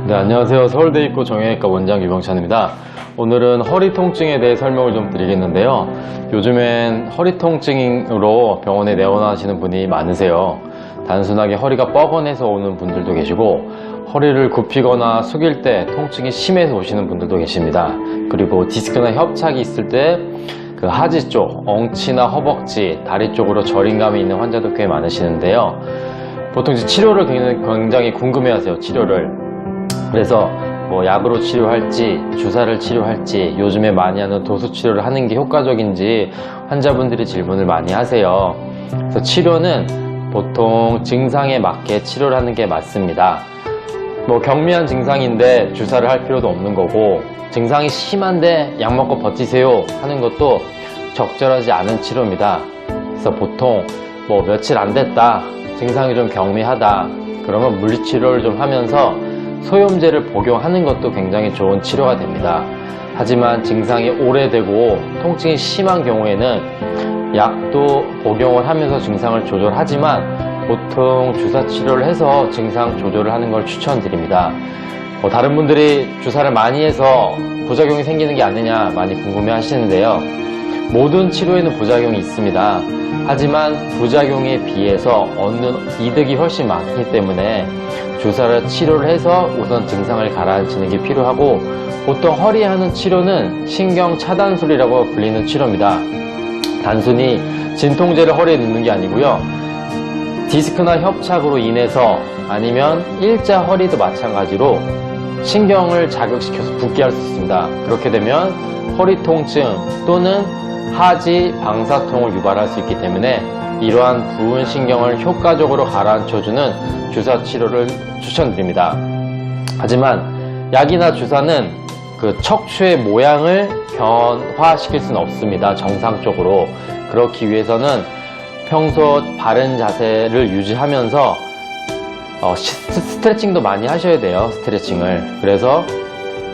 네, 안녕하세요. 서울대입고 정형외과 원장 유병찬입니다. 오늘은 허리 통증에 대해 설명을 좀 드리겠는데요. 요즘엔 허리 통증으로 병원에 내원하시는 분이 많으세요. 단순하게 허리가 뻐근해서 오는 분들도 계시고, 허리를 굽히거나 숙일 때 통증이 심해서 오시는 분들도 계십니다. 그리고 디스크나 협착이 있을 때 그 하지 쪽, 엉치나 허벅지, 다리 쪽으로 저림감이 있는 환자도 꽤 많으시는데요. 보통 이제 치료를 굉장히 궁금해하세요. 치료를. 그래서 뭐 약으로 치료할지 주사를 치료할지 요즘에 많이 하는 도수 치료를 하는 게 효과적인지 환자분들이 질문을 많이 하세요. 그래서 치료는 보통 증상에 맞게 치료를 하는 게 맞습니다. 뭐 경미한 증상인데 주사를 할 필요도 없는 거고, 증상이 심한데 약 먹고 버티세요 하는 것도 적절하지 않은 치료입니다. 그래서 보통 뭐 며칠 안 됐다, 증상이 좀 경미하다, 그러면 물리치료를 좀 하면서 소염제를 복용하는 것도 굉장히 좋은 치료가 됩니다. 하지만 증상이 오래되고 통증이 심한 경우에는 약도 복용을 하면서 증상을 조절하지만 보통 주사 치료를 해서 증상 조절을 하는 걸 추천드립니다. 다른 분들이 주사를 많이 해서 부작용이 생기는 게 아니냐 많이 궁금해 하시는데요. 모든 치료에는 부작용이 있습니다. 하지만 부작용에 비해서 얻는 이득이 훨씬 많기 때문에 주사를 치료를 해서 우선 증상을 가라앉히는 게 필요하고, 보통 허리에 하는 치료는 신경 차단술이라고 불리는 치료입니다. 단순히 진통제를 허리에 넣는 게 아니고요. 디스크나 협착으로 인해서 아니면 일자 허리도 마찬가지로 신경을 자극시켜서 붓게 할 수 있습니다. 그렇게 되면 허리 통증 또는 하지, 방사통을 유발할 수 있기 때문에 이러한 부은 신경을 효과적으로 가라앉혀주는 주사 치료를 추천드립니다. 하지만 약이나 주사는 그 척추의 모양을 변화시킬 수는 없습니다. 정상적으로. 그렇기 위해서는 평소 바른 자세를 유지하면서 스트레칭도 많이 하셔야 돼요. 스트레칭을. 그래서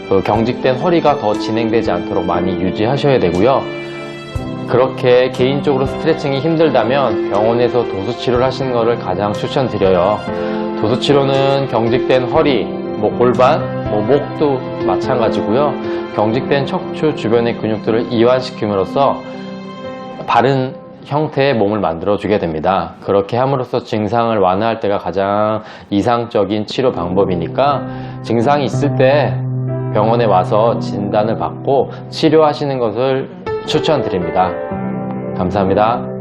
그 경직된 허리가 더 진행되지 않도록 많이 유지하셔야 되고요. 그렇게 개인적으로 스트레칭이 힘들다면 병원에서 도수치료를 하시는 것을 가장 추천드려요. 도수치료는 경직된 허리, 골반, 목도 마찬가지고요. 경직된 척추 주변의 근육들을 이완시킴으로써 바른 형태의 몸을 만들어 주게 됩니다. 그렇게 함으로써 증상을 완화할 때가 가장 이상적인 치료 방법이니까 증상이 있을 때 병원에 와서 진단을 받고 치료하시는 것을 추천드립니다. 감사합니다.